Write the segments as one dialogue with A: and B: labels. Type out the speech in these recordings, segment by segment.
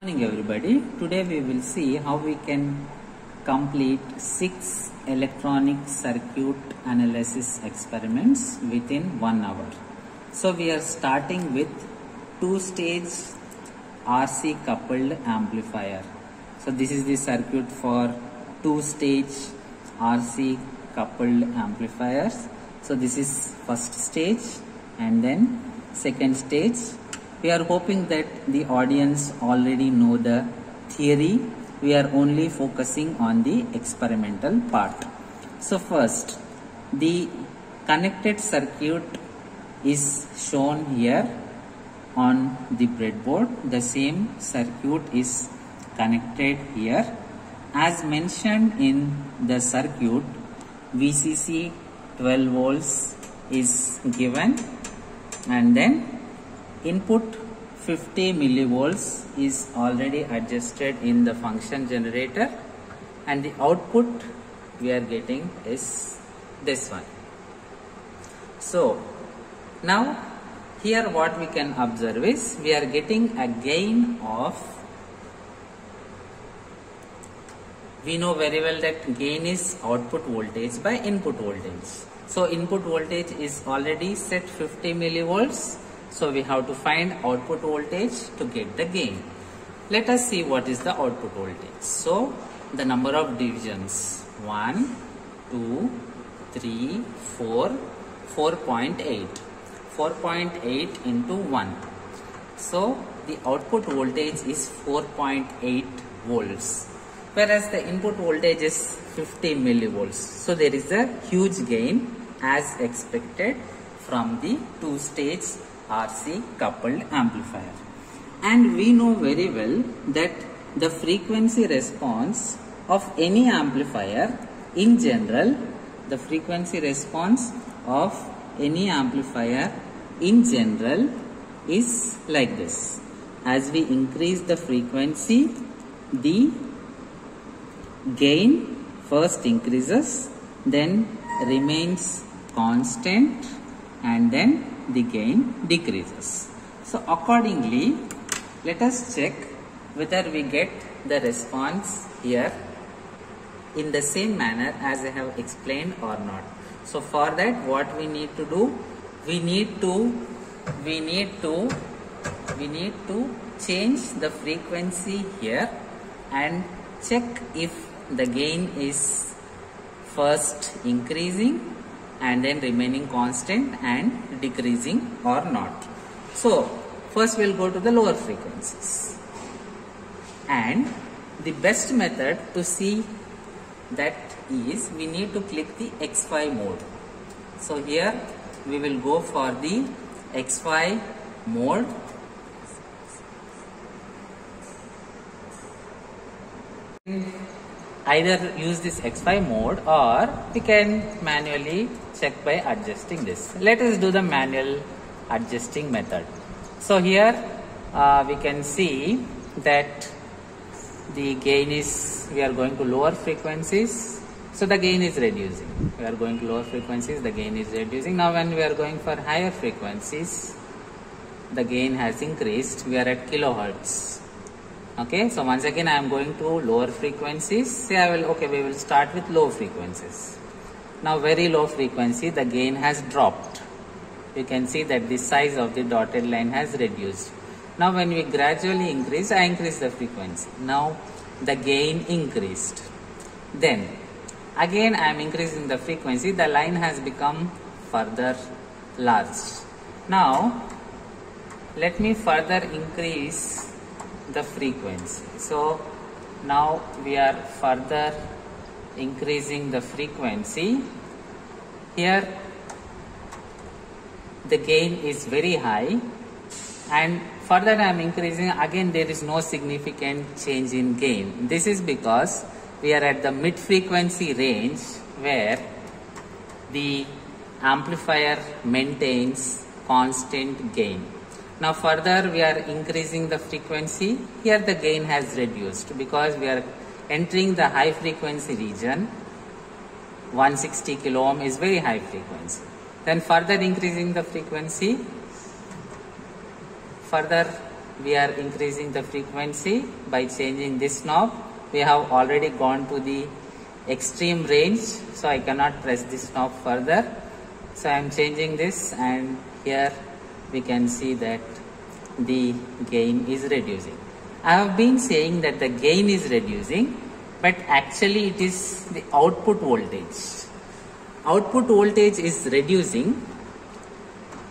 A: Good morning everybody. Today we will see how we can complete 6 electronic circuit analysis experiments within 1 hour. So we are starting with 2-stage RC coupled amplifier. So this is the circuit for 2-stage RC coupled amplifiers. So this is first stage and then second stage. We are hoping that the audience already know the theory. We are only focusing on the experimental part. So first, the connected circuit is shown here on the breadboard. The same circuit is connected here. As mentioned in the circuit, VCC 12 volts is given, and then input 50 millivolts is already adjusted in the function generator, and the output we are getting is this one. So now here what we can observe is we are getting a gain of, we know very well that gain is output voltage by input voltage. So input voltage is already set 50 millivolts. So we have to find output voltage to get the gain. Let us see what is the output voltage. So the number of divisions 1, 2, 3, 4, 4.8. 4.8 into 1. So the output voltage is 4.8 volts. Whereas the input voltage is 50 millivolts. So there is a huge gain as expected from the 2-stage RC coupled amplifier. And we know very well that the frequency response of any amplifier in general, the frequency response of any amplifier in general is like this. As we increase the frequency, the gain first increases, then remains constant, and then the gain decreases. So accordingly, let us check whether we get the response here in the same manner as I have explained or not. So for that, what we need to do, we need to change the frequency here and check if the gain is first increasing and then remaining constant and decreasing or not. So first we will go to the lower frequencies, and the best method to see that is we need to click the X5 mode. So here we will go for the X5 mode. Either use this X5 mode or we can manually check by adjusting this. Let us do the manual adjusting method. So here we can see that the gain is, we are going to lower frequencies, so the gain is reducing. We are going to lower frequencies, the gain is reducing. Now when we are going for higher frequencies, the gain has increased. We are at kilohertz. Okay, so once again I am going to lower frequencies. Say we will start with low frequencies. Now very low frequency, the gain has dropped. You can see that the size of the dotted line has reduced. Now when we gradually increase, I increase the frequency. Now the gain increased. Then again I am increasing the frequency, the line has become further large. Now let me further increase the frequency. So now we are further increasing the frequency. Here the gain is very high, and further I am increasing, again there is no significant change in gain. This is because we are at the mid frequency range where the amplifier maintains constant gain. Now further we are increasing the frequency. Here the gain has reduced because we are entering the high frequency region. 160 kilo ohm is very high frequency. Then further increasing the frequency, further we are increasing the frequency by changing this knob. We have already gone to the extreme range, so I cannot press this knob further. So I am changing this, and here we can see that the gain is reducing. I have been saying that the gain is reducing, but actually it is the output voltage. Output voltage is reducing,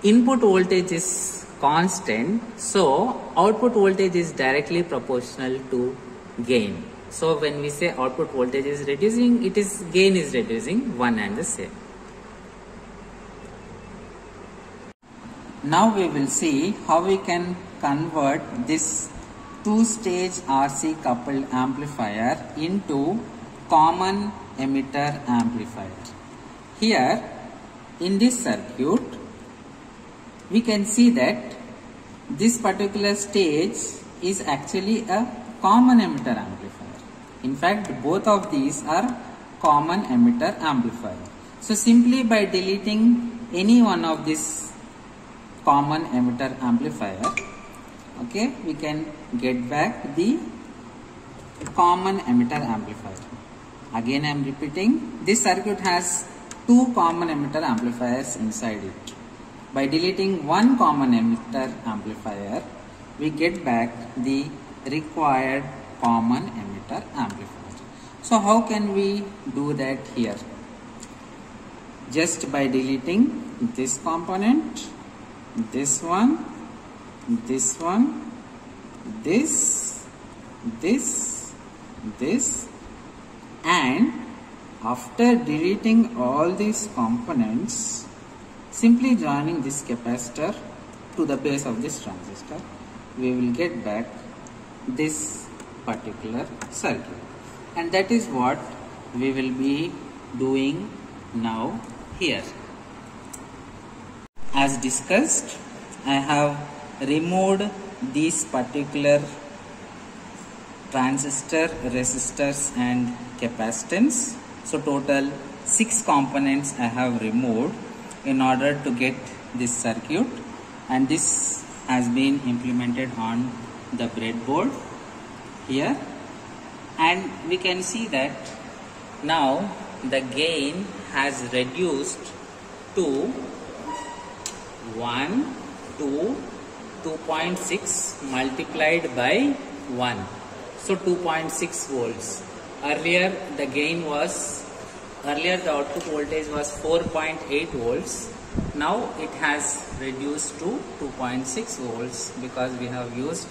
A: input voltage is constant, so output voltage is directly proportional to gain. So when we say output voltage is reducing, it is gain is reducing, one and the same. Now we will see how we can convert this two-stage RC coupled amplifier into common emitter amplifier. Here in this circuit, we can see that this particular stage is actually a common emitter amplifier. In fact, both of these are common emitter amplifier. So simply by deleting any one of this common emitter amplifier, okay, we can get back the common emitter amplifier. Again I am repeating, this circuit has two common emitter amplifiers inside it. By deleting one common emitter amplifier, we get back the required common emitter amplifier. So how can we do that here? Just by deleting this component, this one, this, and after deleting all these components, simply joining this capacitor to the base of this transistor, we will get back this particular circuit. And that is what we will be doing now here. As discussed, I have removed these particular transistor, resistors and capacitance. So total 6 components I have removed in order to get this circuit, and this has been implemented on the breadboard here, and we can see that now the gain has reduced to 1 to 2.6 multiplied by 1, so 2.6 volts. Earlier the output voltage was 4.8 volts. Now it has reduced to 2.6 volts because we have used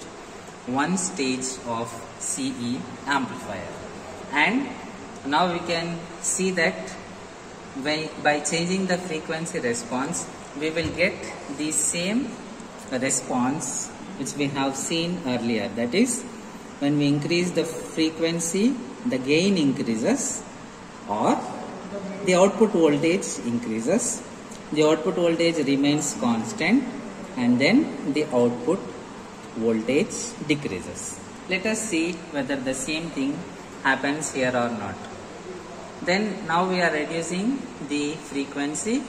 A: one stage of CE amplifier. And now we can see that by changing the frequency response, we will get the same response which we have seen earlier. That is, when we increase the frequency, the gain increases or the output voltage increases, the output voltage remains constant, and then the output voltage decreases. Let us see whether the same thing happens here or not. Then now we are reducing the frequency.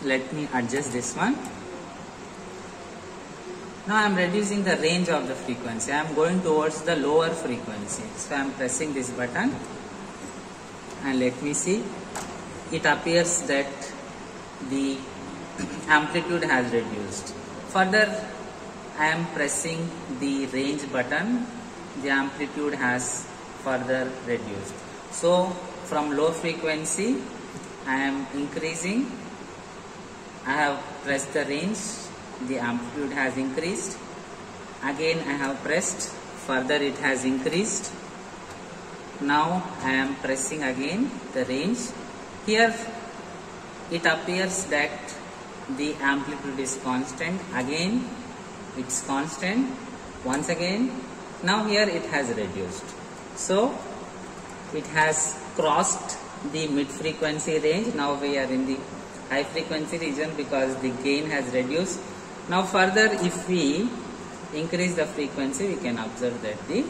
A: Let me adjust this one. Now I am reducing the range of the frequency. I am going towards the lower frequency. So I am pressing this button, and let me see. It appears that the amplitude has reduced. Further, I am pressing the range button. The amplitude has further reduced. So from low frequency, I am increasing. I have pressed the range. The amplitude has increased. Again I have pressed, further it has increased. Now I am pressing again the range. Here it appears that the amplitude is constant. Again it's constant. Once again, now here it has reduced. So it has crossed the mid frequency range. Now we are in the high frequency region because the gain has reduced. Now further, if we increase the frequency, we can observe that the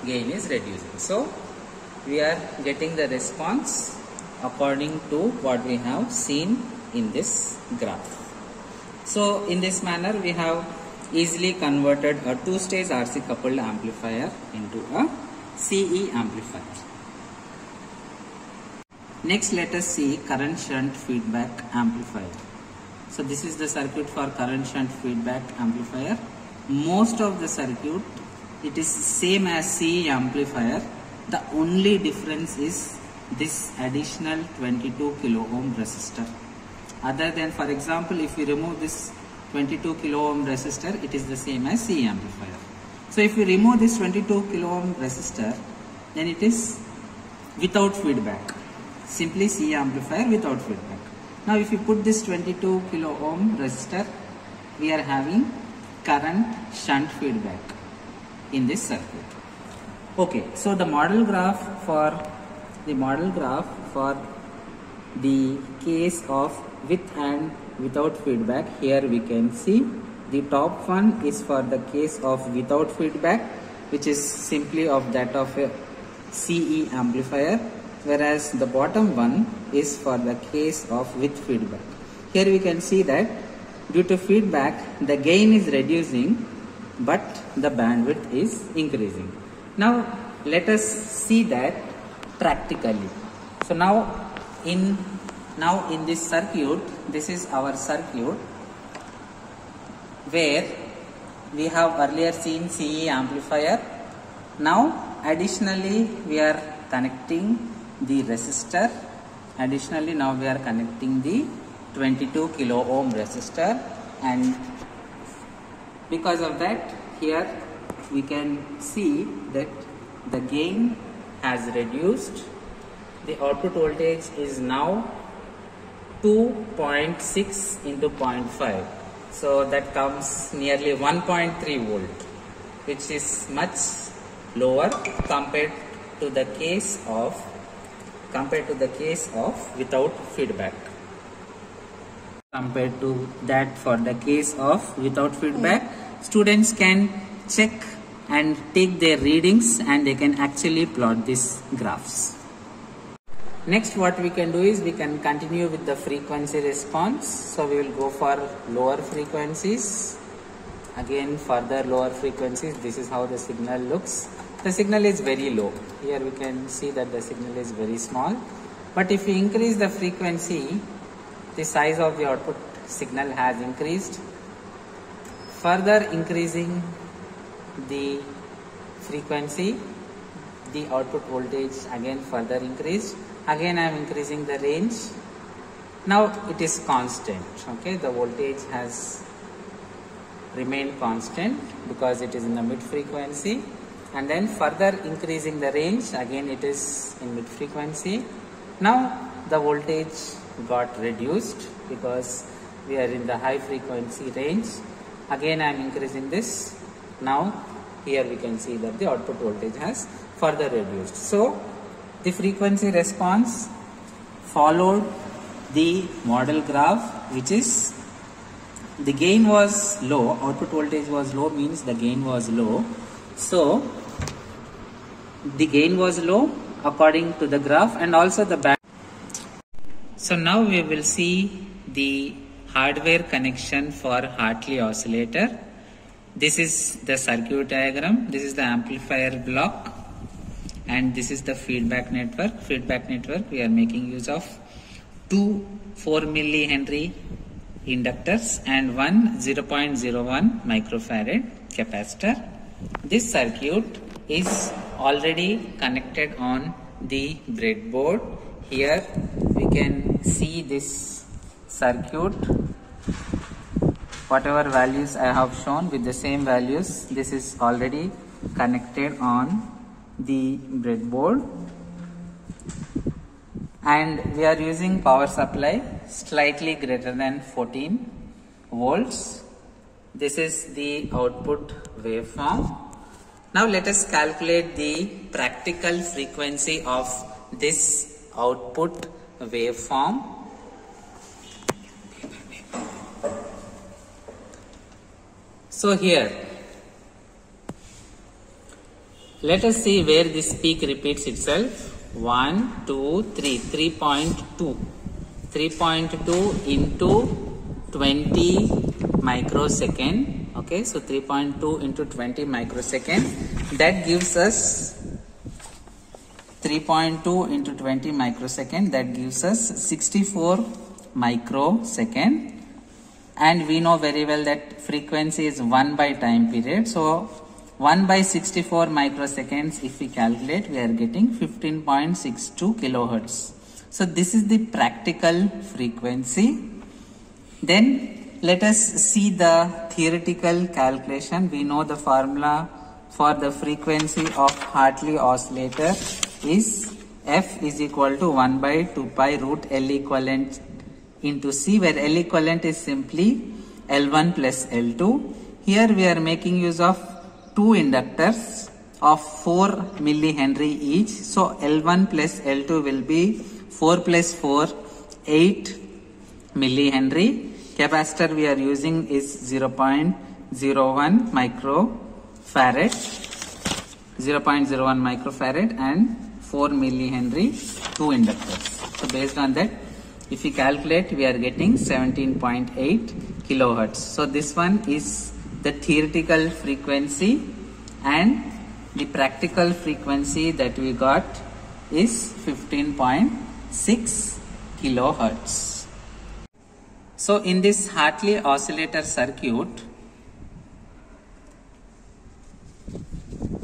A: gain is reducing. So we are getting the response according to what we have seen in this graph. So in this manner we have easily converted a two-stage RC coupled amplifier into a CE amplifier. Next, let us see current shunt feedback amplifier. So this is the circuit for current shunt feedback amplifier. Most of the circuit, it is same as CE amplifier. The only difference is this additional 22 kilo ohm resistor. Other than, for example, if we remove this 22 kilo ohm resistor, it is the same as CE amplifier. So if we remove this 22 kilo ohm resistor, then it is without feedback. Simply CE amplifier without feedback. Now if you put this 22 kilo ohm resistor, we are having current shunt feedback in this circuit. Okay, so the model graph for the case of with and without feedback, here we can see the top one is for the case of without feedback, which is simply of that of a CE amplifier, whereas the bottom one is for the case of with feedback. Here we can see that due to feedback the gain is reducing but the bandwidth is increasing. Now let us see that practically. So now in this circuit, this is our circuit where we have earlier seen CE amplifier. Now additionally we are connecting the resistor. Additionally now we are connecting the 22 kilo ohm resistor, and because of that here we can see that the gain has reduced. The output voltage is now 2.6 into 0.5, so that comes nearly 1.3 volt, which is much lower compared to the case of without feedback. Compared to that for the case of without feedback, students can check and take their readings and they can actually plot these graphs. Next, what we can do is we can continue with the frequency response. So we will go for lower frequencies. Again, further lower frequencies, this is how the signal looks. The signal is very low. Here we can see that the signal is very small. But if we increase the frequency, the size of the output signal has increased. Further increasing the frequency, the output voltage again further increased. Again I am increasing the range. Now it is constant. Okay, the voltage has remained constant because it is in the mid frequency, and then further increasing the range, again it is in mid frequency. Now the voltage got reduced because we are in the high frequency range. Again I am increasing this. Now here we can see that the output voltage has further reduced. So the frequency response followed the model graph, which is the gain was low, output voltage was low, means the gain was low. So the gain was low according to the graph, and also the band. So now we will see the hardware connection for Hartley oscillator. This is the circuit diagram, this is the amplifier block, and this is the feedback network. Feedback network, we are making use of two 4 millihenry inductors and one 0.01 microfarad capacitor. This circuit is already connected on the breadboard. Here we can see this circuit. Whatever values I have shown, with the same values, this is already connected on the breadboard, and we are using power supply slightly greater than 14 volts. This is the output waveform. Now let us calculate the practical frequency of this output waveform. So here, let us see where this peak repeats itself. 1, 2, 3, 3.2. 3.2 into 20 microsecond. Okay, so 3.2 into 20 microsecond, that gives us 3.2 into 20 microsecond, that gives us 64 microsecond. And we know very well that frequency is 1 by time period. So 1 by 64 microseconds, if we calculate, we are getting 15.62 kilohertz. So this is the practical frequency. Then let us see the theoretical calculation. We know the formula for the frequency of Hartley oscillator is F is equal to 1 by 2 pi root L equivalent into C, where L equivalent is simply L1 plus L2. Here we are making use of two inductors of 4 millihenry each. So L1 plus L2 will be 4 plus 4, 8 millihenry. Capacitor we are using is 0.01 microfarad, 0.01 microfarad and 4 millihenry, two inductors. So based on that, if we calculate, we are getting 17.8 kilohertz. So this one is the theoretical frequency, and the practical frequency that we got is 15.6 kilohertz. So in this Hartley oscillator circuit,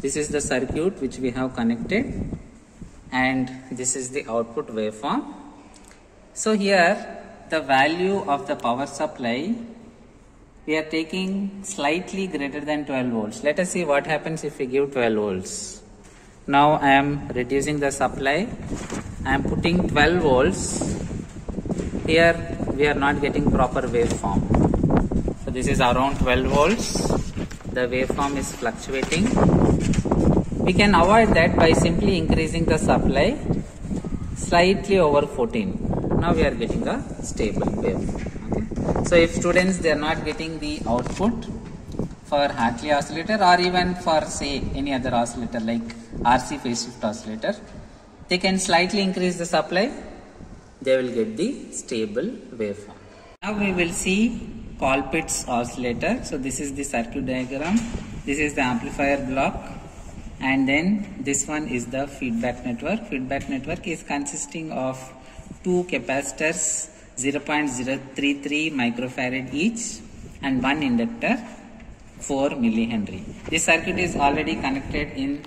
A: this is the circuit which we have connected, and this is the output waveform. So here the value of the power supply, we are taking slightly greater than 12 volts. Let us see what happens if we give 12 volts. Now I am reducing the supply. I am putting 12 volts. Here we are not getting proper waveform. So this is around 12 volts. The waveform is fluctuating. We can avoid that by simply increasing the supply slightly over 14. Now we are getting a stable waveform. Okay. So if students, they are not getting the output for Hartley oscillator, or even for say any other oscillator like RC phase shift oscillator, they can slightly increase the supply, they will get the stable waveform. Now we will see Colpitt's oscillator. So this is the circuit diagram, this is the amplifier block, and then this one is the feedback network. Feedback network is consisting of two capacitors 0.033 microfarad each and one inductor 4 millihenry. This circuit is already connected in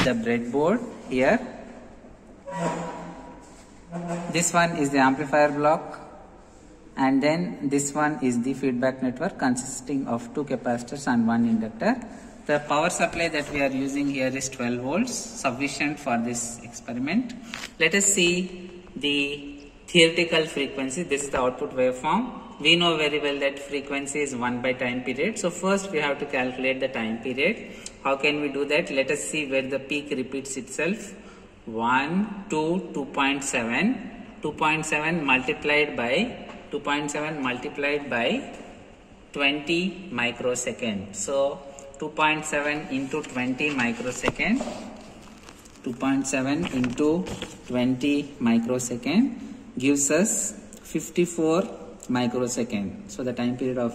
A: the breadboard here. This one is the amplifier block, and then this one is the feedback network consisting of two capacitors and one inductor. The power supply that we are using here is 12 volts, sufficient for this experiment. Let us see the theoretical frequency. This is the output waveform. We know very well that frequency is 1 by time period. So first we have to calculate the time period. How can we do that? Let us see where the peak repeats itself. 1, 2, 2.7. 2.7 multiplied by 20 microsecond. So 2.7 into 20 microsecond. 2.7 into 20 microsecond gives us 54 microsecond. So the time period of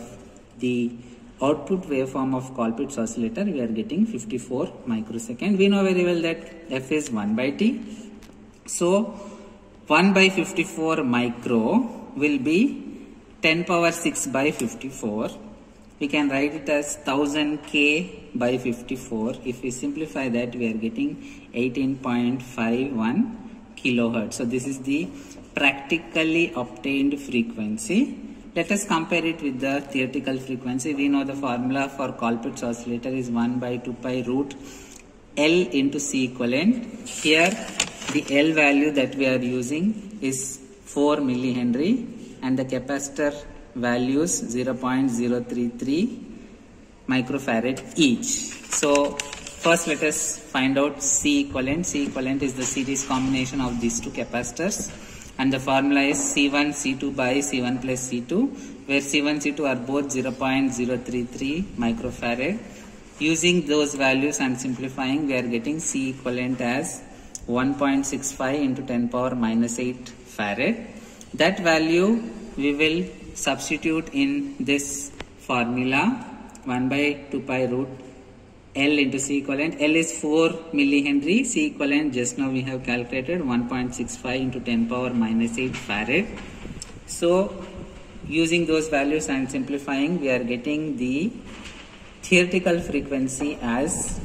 A: the output waveform of Colpitt's oscillator, we are getting 54 microsecond. We know very well that F is 1 by T. So 1 by 54 micro will be 10 power 6 by 54. We can write it as 1000 K by 54. If we simplify that, we are getting 18.51 kilohertz. So this is the practically obtained frequency. Let us compare it with the theoretical frequency. We know the formula for Colpitt's oscillator is 1 by 2 pi root L into C equivalent. Here the L value that we are using is 4 millihenry and the capacitor values 0.033 microfarad each. So first let us find out C equivalent. C equivalent is the series combination of these two capacitors, and the formula is C1 C2 by C1 plus C2, where C1 C2 are both 0.033 microfarad. Using those values and simplifying, we are getting C equivalent as 1.65 into 10 power minus 8 farad. That value we will substitute in this formula 1 by 2 pi root L into C equivalent. L is 4 millihenry. C equivalent just now we have calculated 1.65 into 10 power minus 8 farad. So using those values and simplifying, we are getting the theoretical frequency as.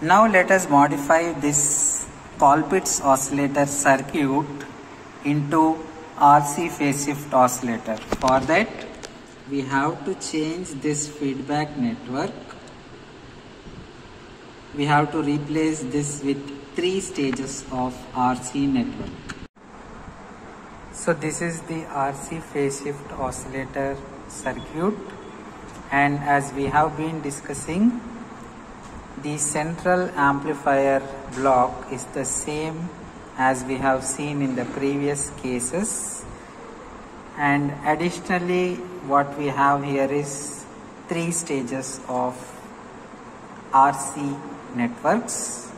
A: Now let us modify this Colpitts oscillator circuit into RC phase shift oscillator. For that, we have to change this feedback network. We have to replace this with 3 stages of RC network. So this is the RC phase shift oscillator circuit, and as we have been discussing, the central amplifier block is the same as we have seen in the previous cases, and additionally what we have here is 3 stages of RC networks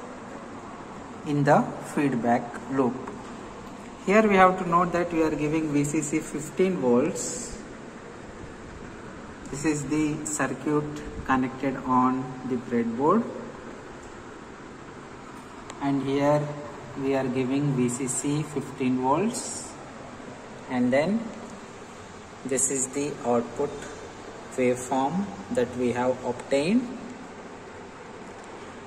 A: in the feedback loop. Here we have to note that we are giving VCC 15 volts. This is the circuit connected on the breadboard, and here we are giving VCC 15 volts, and then this is the output waveform that we have obtained.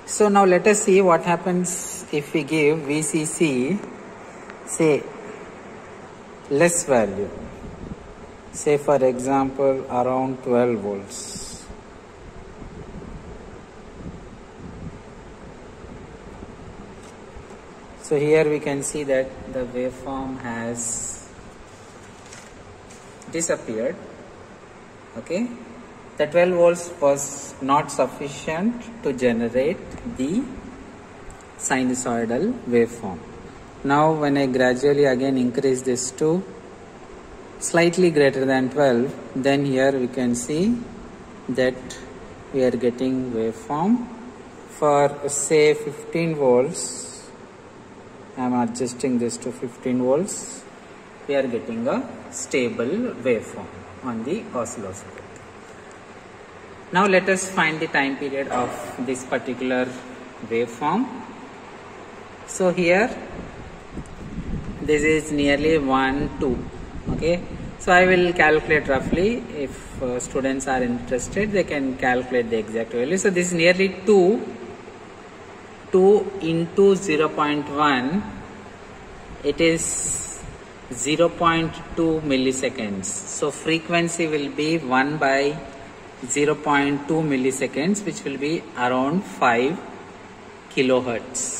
A: So now let us see what happens if we give VCC, say, less value, say for example around 12 volts. So here we can see that the waveform has disappeared. Okay, the 12 volts was not sufficient to generate the sinusoidal waveform. Now when I gradually again increase this to slightly greater than 12, then here we can see that we are getting waveform for say 15 volts. I am adjusting this to 15 volts. We are getting a stable waveform on the oscilloscope. Now let us find the time period of this particular waveform. So here this is nearly 1, 2. Okay, so I will calculate roughly. If students are interested, they can calculate the exact value. So this is nearly 2 into 0.1, it is 0.2 milliseconds. So frequency will be 1 by 0.2 milliseconds, which will be around 5 kilohertz.